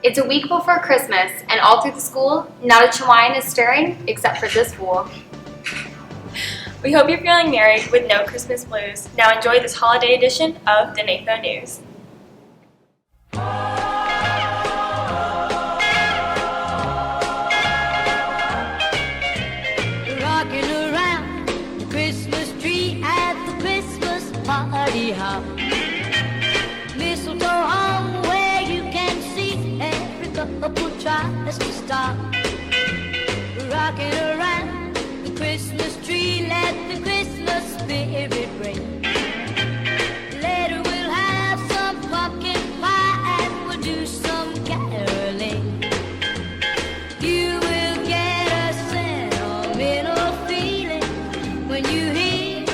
It's a week before Christmas, and all through the school, not a chihuahua is stirring except for this fool. We hope you're feeling merry with no Christmas blues. Now enjoy this holiday edition of the Nafo News. Rocking around the Christmas tree at the Christmas party hop. Mistletoe hung where you can see every couple tries to stop. Rocking around the Christmas tree, let the Christmas spirit ring. Later we'll have some pumpkin pie and we'll do some caroling. You will get a sentimental feeling when you hear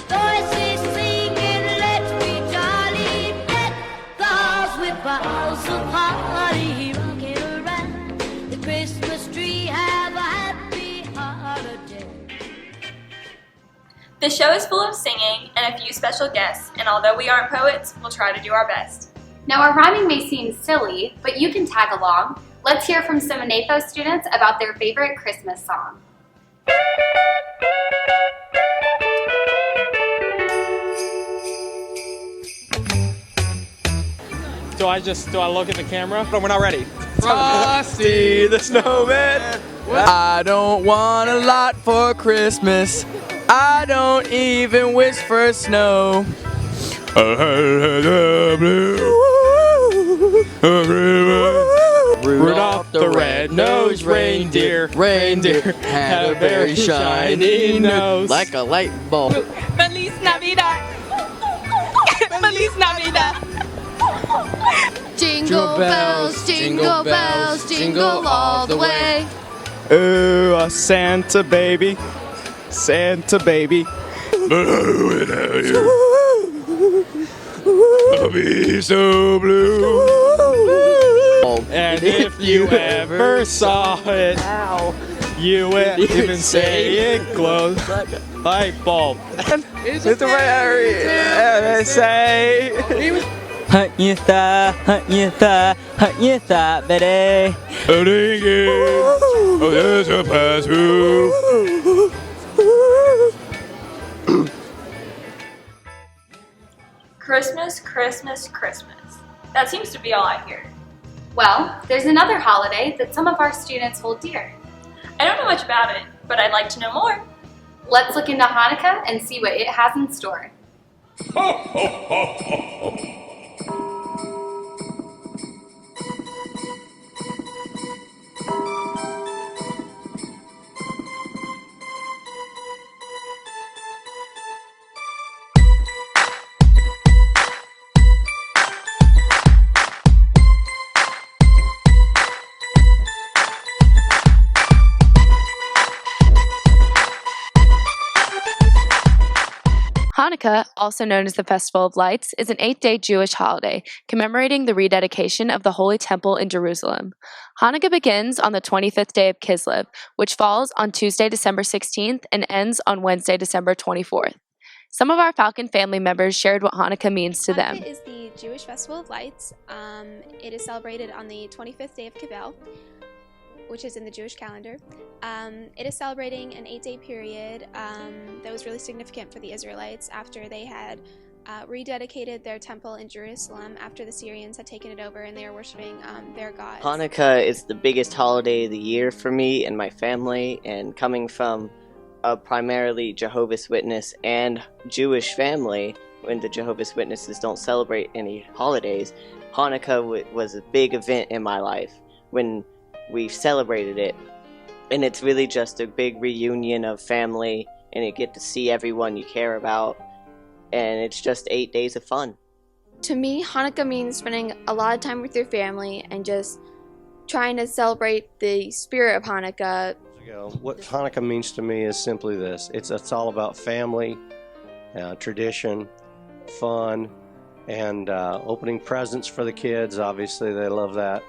voices singing, let's be jolly, deck the halls with boughs of holly. Rocking around the Christmas tree, have a happy holiday. The show is full of singing and a few special guests, and although we aren't poets, we'll try to do our best. Now our rhyming may seem silly, but you can tag along. Let's hear from some Nafo students about their favorite Christmas song. Do I look at the camera? No, we're not ready. Frosty the Snowman. I don't want a lot for Christmas. I don't even wish for snow. Rudolph the red-nosed reindeer Had a very shiny nose, like a light bulb. Feliz Navidad! Feliz Navidad! Jingle bells, jingle bells, jingle all the way. Ooh, a Santa baby, Santa baby. I'll be so blue. And if you ever saw it, you would even say it glows like a light bulb. It's the right area. And they say, Hunt you thought, baby. oh, there's a pass through. Christmas, Christmas, Christmas. That seems to be all I hear. Well, there's another holiday that some of our students hold dear. I don't know much about it, but I'd like to know more. Let's look into Hanukkah and see what it has in store. Hanukkah, also known as the Festival of Lights, is an 8-day Jewish holiday commemorating the rededication of the Holy Temple in Jerusalem. Hanukkah begins on the 25th day of Kislev, which falls on Tuesday, December 16th and ends on Wednesday, December 24th. Some of our Falcon family members shared what Hanukkah means to them. Hanukkah is the Jewish Festival of Lights. It is celebrated on the 25th day of Kivel, which is in the Jewish calendar. It is celebrating an 8-day period that was really significant for the Israelites after they had rededicated their temple in Jerusalem after the Syrians had taken it over and they were worshiping their gods. Hanukkah is the biggest holiday of the year for me and my family, and coming from a primarily Jehovah's Witness and Jewish family, when the Jehovah's Witnesses don't celebrate any holidays, Hanukkah was a big event in my life when we celebrated it, and it's really just a big reunion of family, and you get to see everyone you care about, and it's just 8 days of fun. To me, Hanukkah means spending a lot of time with your family and just trying to celebrate the spirit of Hanukkah. What Hanukkah means to me is simply this. It's all about family, tradition, fun, and opening presents for the kids. Obviously, they love that.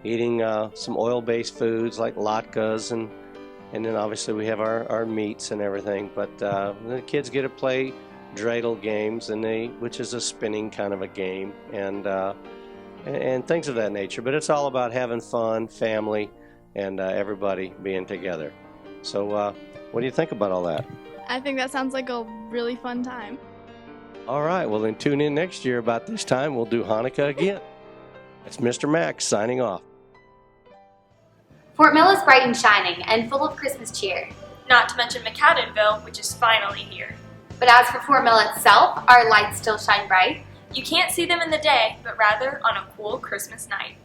Eating some oil-based foods like latkes, and then obviously we have our meats and everything. But the kids get to play dreidel games, which is a spinning kind of a game, and and things of that nature. But it's all about having fun, family, and everybody being together. So what do you think about all that? I think that sounds like a really fun time. All right, well then tune in next year about this time. We'll do Hanukkah again. It's Mr. Max signing off. Fort Mill is bright and shining and full of Christmas cheer. Not to mention McAdenville, which is finally here. But as for Fort Mill itself, our lights still shine bright. You can't see them in the day, but rather on a cool Christmas night.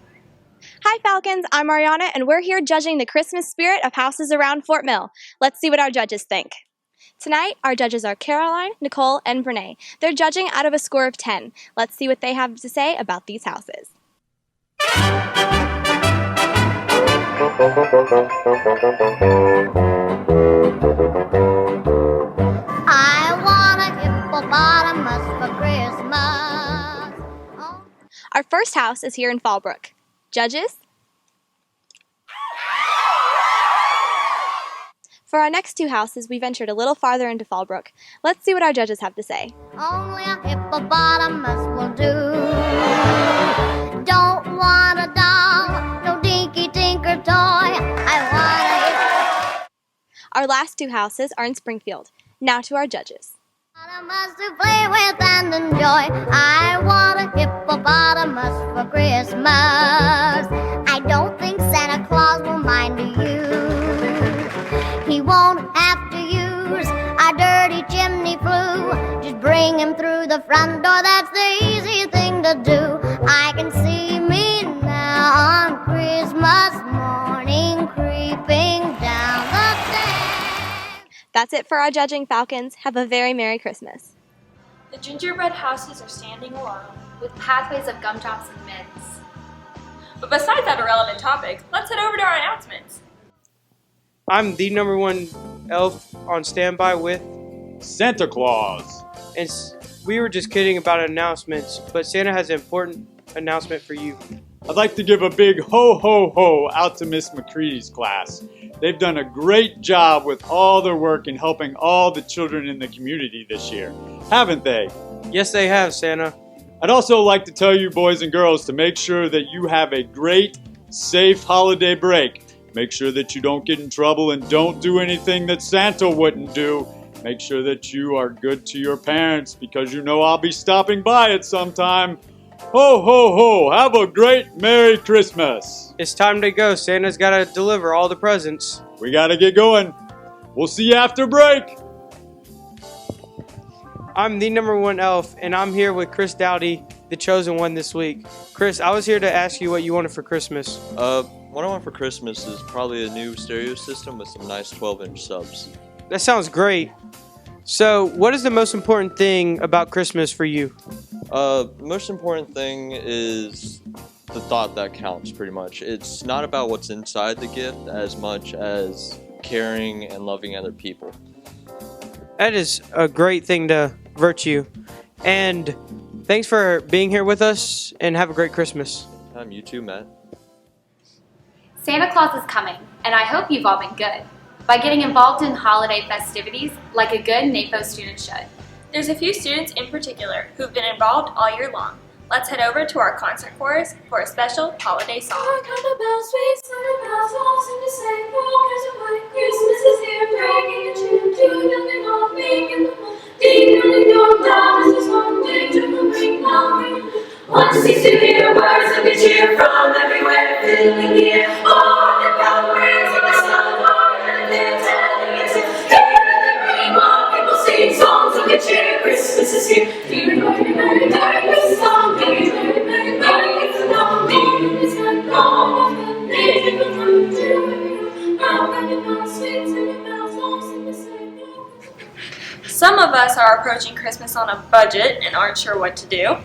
Hi Falcons, I'm Mariana and we're here judging the Christmas spirit of houses around Fort Mill. Let's see what our judges think. Tonight, our judges are Caroline, Nicole, and Brene. They're judging out of a score of 10. Let's see what they have to say about these houses. I want a hippopotamus for Christmas. Oh. Our first house is here in Fallbrook. Judges? For our next two houses, we ventured a little farther into Fallbrook. Let's see what our judges have to say. Only a hippopotamus will do. Don't want a doll, no dinky tinker toy. I want a Our last two houses are in Springfield. Now to our judges. hippopotamus to play with and enjoy. I want a hippopotamus for Christmas. I don't think Santa Claus will mind you. He won't have to use our dirty chimney flue. Just bring him through the front door, that's the easy thing to do. I can see me now on Christmas morning creeping down the stairs. That's it for our judging, Falcons. Have a very Merry Christmas. The gingerbread houses are standing alone. With pathways of gumdrops and mints. But besides that irrelevant topic, let's head over to our announcements. I'm the number one elf on standby with Santa Claus. And we were just kidding about announcements, but Santa has an important announcement for you. I'd like to give a big ho ho ho out to Miss McCready's class. They've done a great job with all their work in helping all the children in the community this year, haven't they? Yes, they have, Santa. I'd also like to tell you boys and girls to make sure that you have a great, safe holiday break. Make sure that you don't get in trouble and don't do anything that Santa wouldn't do. Make sure that you are good to your parents because you know I'll be stopping by at some time. Ho, ho, ho. Have a great Merry Christmas. It's time to go. Santa's got to deliver all the presents. We got to get going. We'll see you after break. I'm the number one elf, and I'm here with Chris Dowdy, the chosen one this week. Chris, I was here to ask you what you wanted for Christmas. What I want for Christmas is probably a new stereo system with some nice 12-inch subs. That sounds great. So, what is the most important thing about Christmas for you? The most important thing is the thought that counts, pretty much. It's not about what's inside the gift as much as caring and loving other people. That is a great thing to virtue. And thanks for being here with us, and have a great Christmas. You too, Matt. Santa Claus is coming, and I hope you've all been good by getting involved in holiday festivities like a good Nafo student should. There's a few students in particular who've been involved all year long. Let's head over to our concert chorus for a special holiday song. Christmas is here, breaking the tune, young and old, big and little, ding dong dong, down is one day to the ring now. One seems to hear words of good cheer from everywhere, filling the air. Oh, the bell rings and the sun, and they're telling it to hear the ring. All people sing songs of good cheer. Christmas is here. Merry, Merry, Merry Christmas song. Merry, Merry, Merry, Merry Christmas song. Merry Christmas song. Merry Christmas song. Some of us are approaching Christmas on a budget and aren't sure what to do.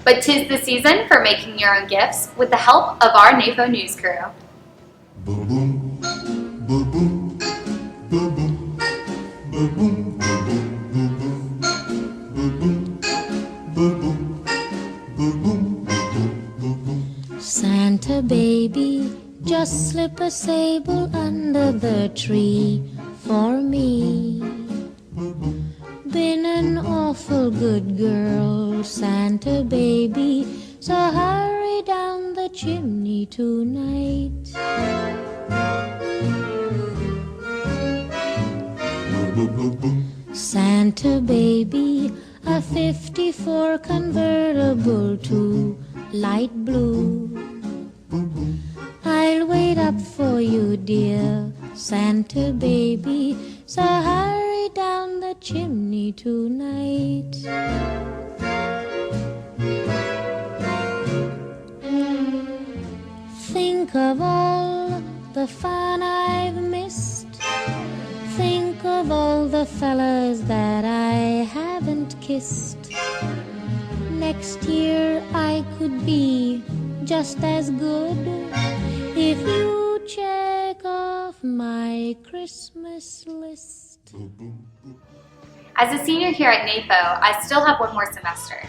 But 'tis the season for making your own gifts with the help of our Nafo news crew. Santa baby, just slip a sable under the tree for me. Been an awful good girl, Santa baby, so hurry down chimney tonight. Santa baby, a 54 convertible to light blue. I'll wait up for you, dear Santa baby, so hurry down the chimney tonight. Think of all the fun I've missed. Think of all the fellas that I haven't kissed. Next year I could be just as good if you check off my Christmas list. As a senior here at Nafo, I still have one more semester.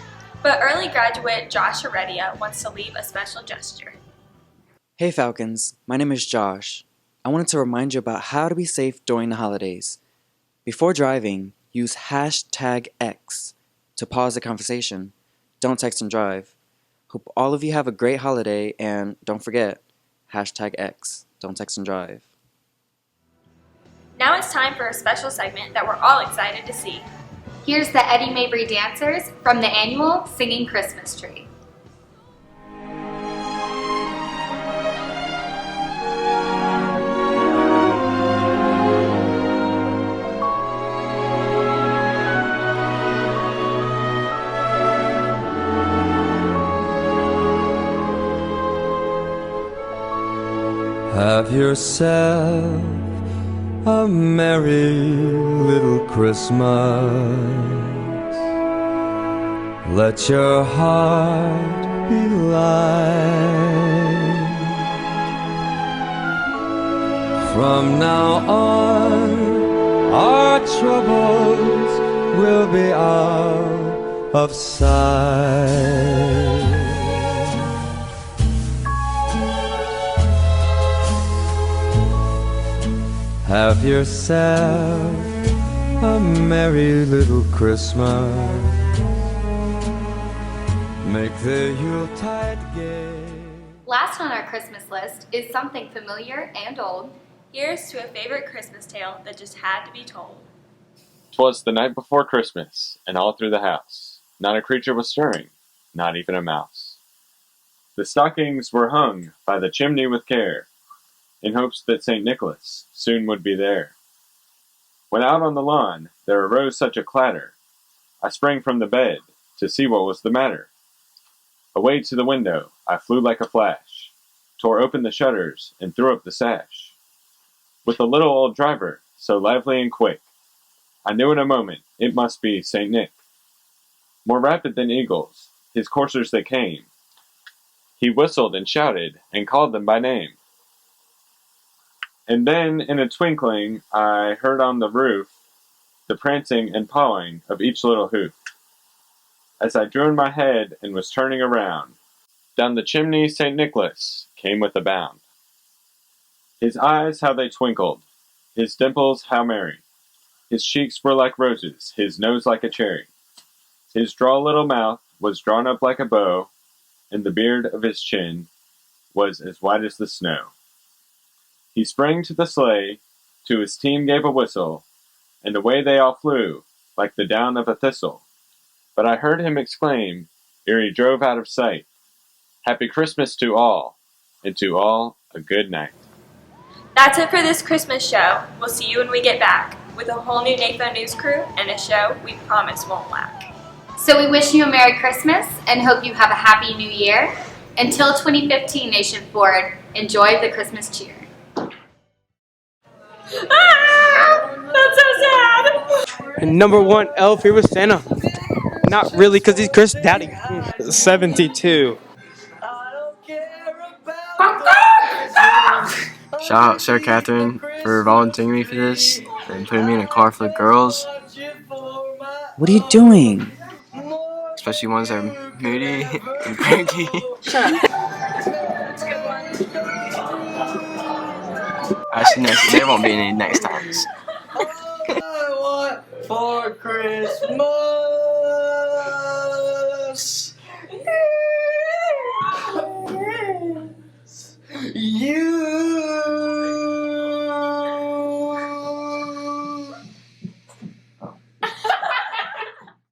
But early graduate Josh Heredia wants to leave a special gesture. Hey Falcons, my name is Josh. I wanted to remind you about how to be safe during the holidays. Before driving, use #X to pause the conversation. Don't text and drive. Hope all of you have a great holiday, and don't forget, #X, don't text and drive. Now it's time for a special segment that we're all excited to see. Here's the Eddie Mabry dancers from the annual Singing Christmas Tree. Have yourself a merry little Christmas. Let your heart be light. From now on, our troubles will be out of sight. Have yourself a merry little Christmas. Make the Yuletide gay. Last on our Christmas list is something familiar and old. Here's to a favorite Christmas tale that just had to be told. 'Twas the night before Christmas, and all through the house not a creature was stirring, not even a mouse. The stockings were hung by the chimney with care, in hopes that St. Nicholas soon would be there. When out on the lawn there arose such a clatter, I sprang from the bed to see what was the matter. Away to the window I flew like a flash, tore open the shutters and threw up the sash. With the little old driver, so lively and quick, I knew in a moment it must be St. Nick. More rapid than eagles, his coursers they came. He whistled and shouted and called them by name. And then, in a twinkling, I heard on the roof the prancing and pawing of each little hoof. As I drew in my head and was turning around, down the chimney St. Nicholas came with a bound. His eyes, how they twinkled, his dimples, how merry. His cheeks were like roses, his nose like a cherry. His droll little mouth was drawn up like a bow, and the beard of his chin was as white as the snow. He sprang to the sleigh, to his team gave a whistle, and away they all flew, like the down of a thistle. But I heard him exclaim, ere he drove out of sight, "Happy Christmas to all, and to all a good night." That's it for this Christmas show. We'll see you when we get back, with a whole new Nafo News crew and a show we promise won't lack. So we wish you a Merry Christmas and hope you have a Happy New Year. Until 2015, Nation Forward, enjoy the Christmas cheer. That's so sad. And number one elf here was Santa. Not really, because he's Chris Daddy. 72. Shout out Sarah Catherine for volunteering me for this and putting me in a car full of girls. What are you doing? Especially ones that are moody and cranky. Actually, there won't be any next times. For Christmas. you.